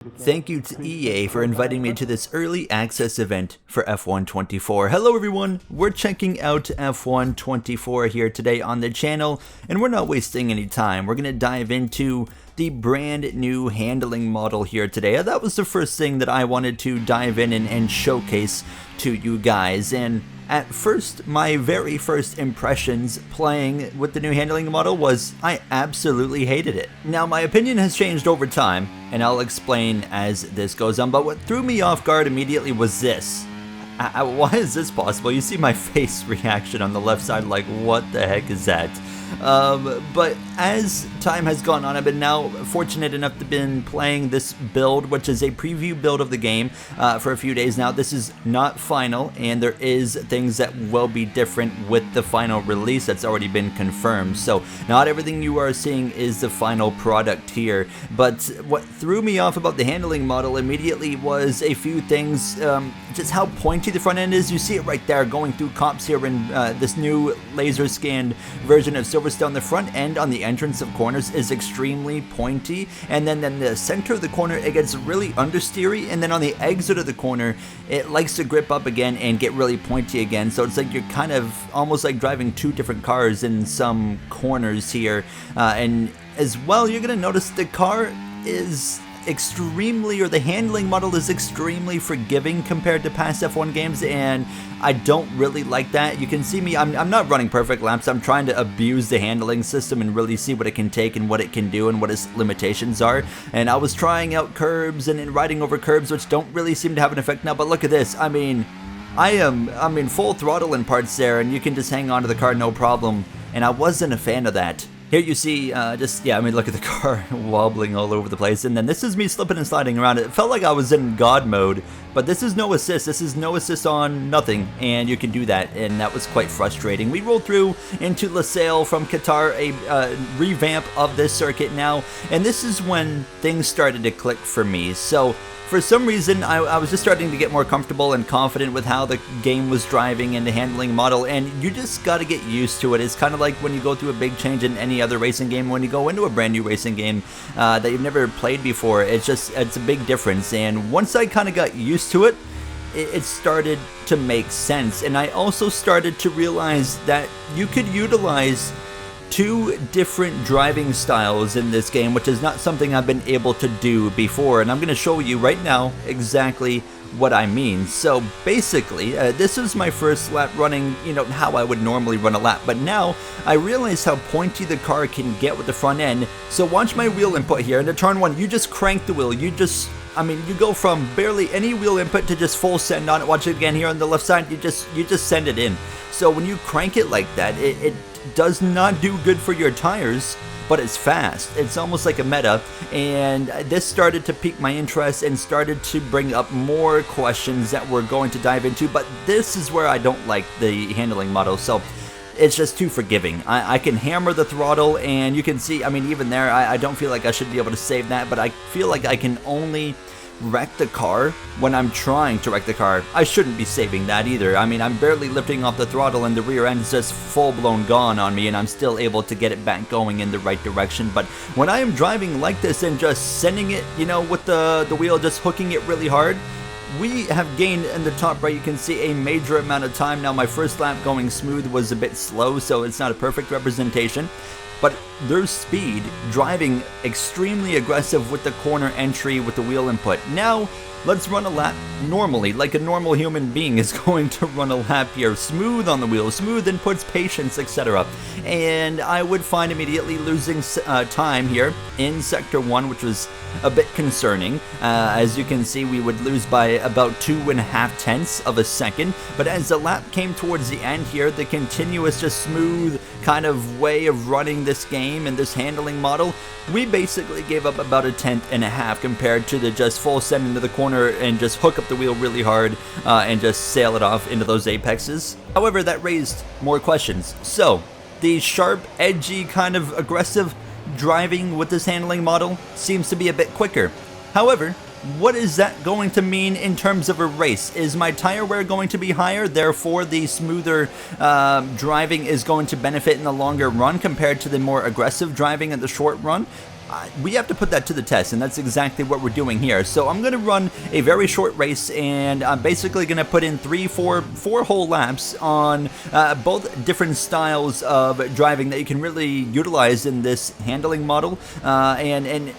Thank you to EA for inviting me to this early access event for F1 24. Hello everyone, we're checking out F1 24 here today on the channel, and we're not wasting any time. We're going to dive into the brand new handling model here today. That was the first thing that I wanted to dive in and showcase to you guys. And at first, my very first impressions playing with the new handling model was I absolutely hated it. Now, my opinion has changed over time, and I'll explain as this goes on, but what threw me off guard immediately was this. Why is this possible? You see my face reaction on the left side, like, what the heck is that? But as time has gone on, I've been now fortunate enough to been playing this build, which is a preview build of the game for a few days now. This is not final, and there is things that will be different with the final release that's already been confirmed. So not everything you are seeing is the final product here. But what threw me off about the handling model immediately was a few things, just how pointy the front end is. You see it right there going through comps here in this new laser scanned version of Silverstone. The front end on the entrance of corners is extremely pointy, and then the center of the corner it gets really understeery, and then on the exit of the corner it likes to grip up again and get really pointy again. So it's like you're kind of almost like driving two different cars in some corners here, and as well you're gonna notice the car is the handling model is extremely forgiving compared to past F1 games, and I don't really like that. You can see me, I'm not running perfect laps. I'm trying to abuse the handling system and really see what it can take and what it can do and what its limitations are. And I was trying out curbs and riding over curbs, which don't really seem to have an effect now, but look at this. I mean, I'm in full throttle in parts there, and you can just hang on to the car no problem, and I wasn't a fan of that. Here you see, look at the car wobbling all over the place, and then this is me slipping and sliding around. It felt like I was in God mode, but this is no assist. This is no assist on nothing, and you can do that, and that was quite frustrating. We rolled through into Losail from Qatar, a revamp of this circuit now, and this is when things started to click for me. So for some reason, I was just starting to get more comfortable and confident with how the game was driving and the handling model, and you just got to get used to it. It's kind of like when you go through a big change in any other racing game, when you go into a brand new racing game that you've never played before. It's a big difference, and once I kind of got used to it, it started to make sense. And I also started to realize that you could utilize two different driving styles in this game, which is not something I've been able to do before, and I'm going to show you right now exactly what I mean. So basically, this is my first lap running, how I would normally run a lap, but now I realize how pointy the car can get with the front end. So watch my wheel input here. Into turn one, you just crank the wheel. You go from barely any wheel input to just full send on it. Watch it again here on the left side. You just send it in. So when you crank it like that, it does not do good for your tires, but it's fast. It's almost like a meta, and this started to pique my interest and started to bring up more questions that we're going to dive into, but this is where I don't like the handling model. So it's just too forgiving. I can hammer the throttle, and you can see, even there, I don't feel like I should be able to save that, but I feel like I can only wreck the car when I'm trying to wreck the car. I shouldn't be saving that either. I'm barely lifting off the throttle, and the rear end is just full-blown gone on me, and I'm still able to get it back going in the right direction. But when I am driving like this and just sending it, with the wheel, just hooking it really hard, we have gained in the top right, you can see a major amount of time. Now my first lap going smooth was a bit slow, so it's not a perfect representation, but their speed, driving extremely aggressive with the corner entry with the wheel input. Now let's run a lap normally, like a normal human being is going to run a lap here. Smooth on the wheel, smooth inputs, patience, etc. And I would find immediately losing time here in Sector 1, which was a bit concerning. As you can see, we would lose by about 2.5 tenths of a second. But as the lap came towards the end here, the continuous, just smooth kind of way of running this game and this handling model, we basically gave up about 1.5 tenths compared to the just full send into the corner and just hook up the wheel really hard and just sail it off into those apexes. However, that raised more questions. So the sharp, edgy, kind of aggressive driving with this handling model seems to be a bit quicker. However, what is that going to mean in terms of a race? Is my tire wear going to be higher, therefore the smoother driving is going to benefit in the longer run compared to the more aggressive driving in the short run? we have to put that to the test, and that's exactly what we're doing here. So I'm going to run a very short race, and I'm basically going to put in four whole laps on both different styles of driving that you can really utilize in this handling model, and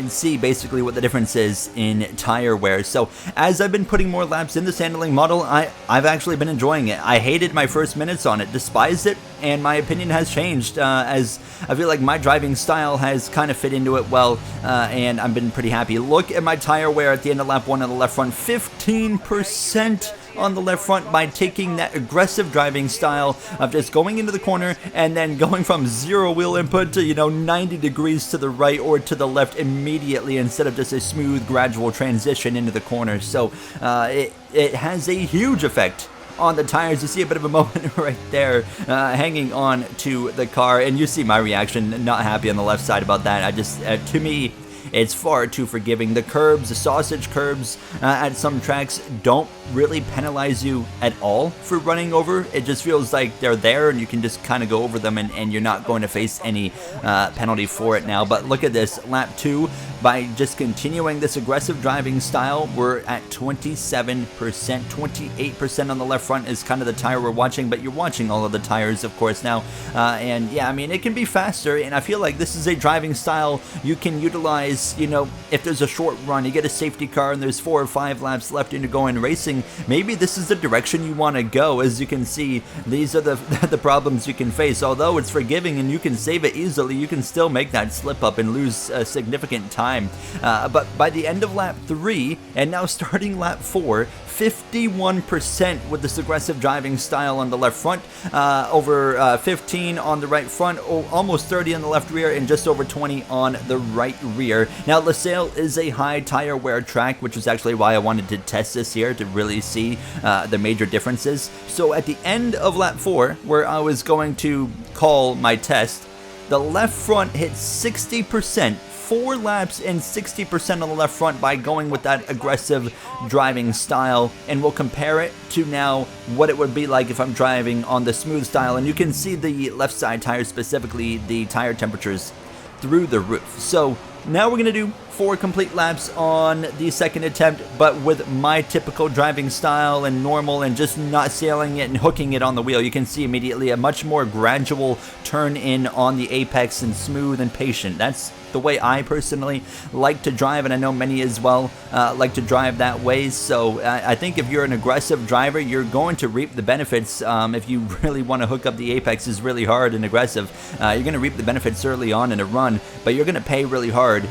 see basically what the difference is in tire wear. So as I've been putting more laps in this handling model, I've actually been enjoying it. I hated my first minutes on it, despised it, and my opinion has changed as I feel like my driving style has kind of fit into it well, and I've been pretty happy. Look at my tire wear at the end of lap 1 on the left front, 15% on the left front by taking that aggressive driving style of just going into the corner and then going from 0 wheel input to, 90 degrees to the right or to the left immediately instead of just a smooth gradual transition into the corner. So it has a huge effect on the tires. You see a bit of a moment right there hanging on to the car, and you see my reaction, not happy on the left side about that. I just, to me, it's far too forgiving. The curbs, the sausage curbs at some tracks don't really penalize you at all for running over. It just feels like they're there and you can just kind of go over them, and you're not going to face any penalty for it now. But look at this, lap 2, by just continuing this aggressive driving style, we're at 27%, 28% on the left front is kind of the tire we're watching, but you're watching all of the tires, of course, now. And yeah, I mean, it can be faster, and I feel like this is a driving style you can utilize, if there's a short run, you get a safety car and there's 4 or 5 laps left into going racing, maybe this is the direction you want to go. As you can see, these are the problems you can face. Although it's forgiving and you can save it easily, you can still make that slip up and lose a significant time. But by the end of lap 3, and now starting lap 4, 51% with this aggressive driving style on the left front, over 15 on the right front, almost 30 on the left rear, and just over 20 on the right rear. Now, Losail is a high tire wear track, which is actually why I wanted to test this here to really see the major differences. So at the end of lap 4, where I was going to call my test, the left front hit 60%. 4 laps and 60% on the left front by going with that aggressive driving style, and we'll compare it to now what it would be like if I'm driving on the smooth style. And you can see the left side tires, specifically the tire temperatures, through the roof. So now we're going to do 4 complete laps on the second attempt, but with my typical driving style and normal, and just not sailing it and hooking it on the wheel. You can see immediately a much more gradual turn in on the apex and smooth and patient. That's the way I personally like to drive, and I know many as well like to drive that way. So I think if you're an aggressive driver, you're going to reap the benefits. If you really want to hook up the apexes really hard and aggressive, you're going to reap the benefits early on in a run, but you're going to pay really hard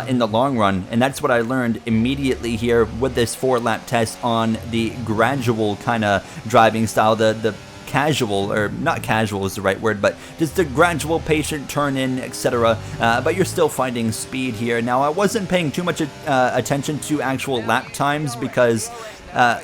in the long run. And that's what I learned immediately here with this 4-lap test on the gradual kind of driving style, the casual, or not casual is the right word, but just a gradual, patient turn in, etc. But you're still finding speed here. Now, I wasn't paying too much attention to actual lap times, because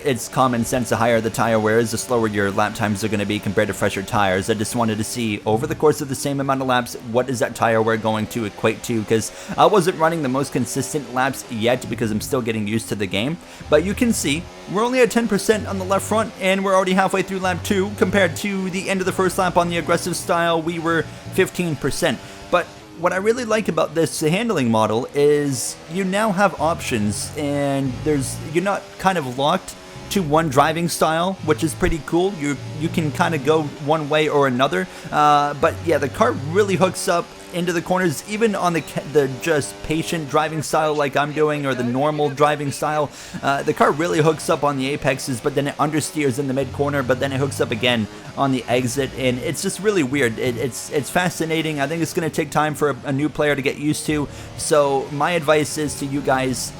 it's common sense, the higher the tire wear is, the slower your lap times are going to be compared to fresher tires. I just wanted to see, over the course of the same amount of laps, what is that tire wear going to equate to, because I wasn't running the most consistent laps yet, because I'm still getting used to the game. But you can see, we're only at 10% on the left front, and we're already halfway through lap 2, compared to the end of the first lap on the aggressive style, we were 15%. But what I really like about this handling model is you now have options, and you're not kind of locked to one driving style, which is pretty cool. You can kind of go one way or another. But yeah, the car really hooks up into the corners, even on the just patient driving style like I'm doing, or the normal driving style. The car really hooks up on the apexes, but then it understeers in the mid corner, but then it hooks up again on the exit, and it's just really weird. It's fascinating. I think it's going to take time for a new player to get used to. So my advice is to you guys,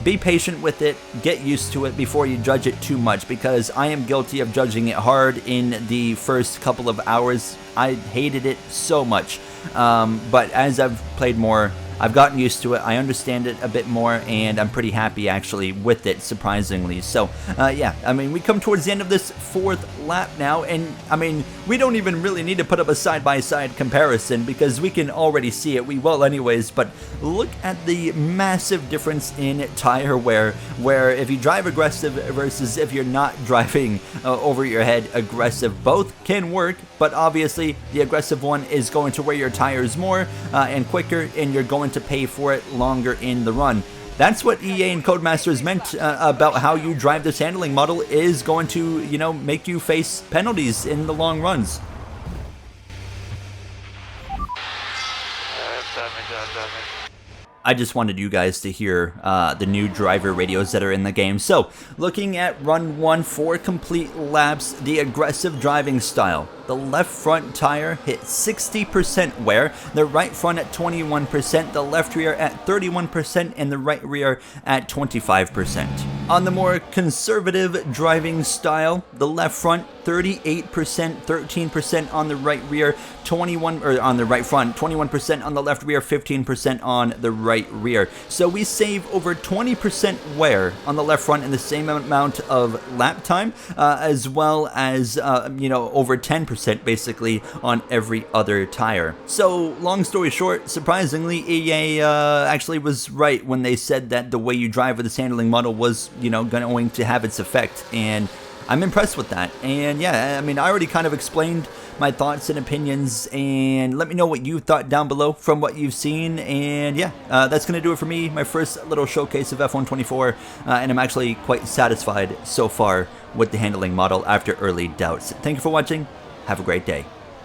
be patient with it, get used to it before you judge it too much, because I am guilty of judging it hard in the first couple of hours. I hated it so much. But as I've played more, I've gotten used to it, I understand it a bit more, and I'm pretty happy actually with it, surprisingly. So yeah, I mean, we come towards the end of this 4th lap now, and I mean, we don't even really need to put up a side-by-side comparison, because we can already see it. We will anyways, but look at the massive difference in tire wear, where if you drive aggressive versus if you're not driving over your head aggressive, both can work, but obviously the aggressive one is going to wear your tires more and quicker, and you're going to pay for it longer in the run. That's what EA and Codemasters meant about how you drive this handling model is going to, you know, make you face penalties in the long runs. I just wanted you guys to hear the new driver radios that are in the game. So, looking at run 1 for complete laps, the aggressive driving style. The left front tire hit 60% wear, the right front at 21%, the left rear at 31%, and the right rear at 25%. On the more conservative driving style, the left front 38%, 13% on the right rear, 21 or on the right front, 21% on the left rear, 15% on the right rear. So we save over 20% wear on the left front and the same amount of lap time, as well as you know, over 10% basically on every other tire. So long story short, surprisingly, EA actually was right when they said that the way you drive with this handling model was, you know, going to have its effect, and I'm impressed with that. And yeah, I mean, I already kind of explained my thoughts and opinions, and let me know what you thought down below from what you've seen. And yeah, that's going to do it for me, my first little showcase of F124, and I'm actually quite satisfied so far with the handling model after early doubts. Thank you for watching. Have a great day.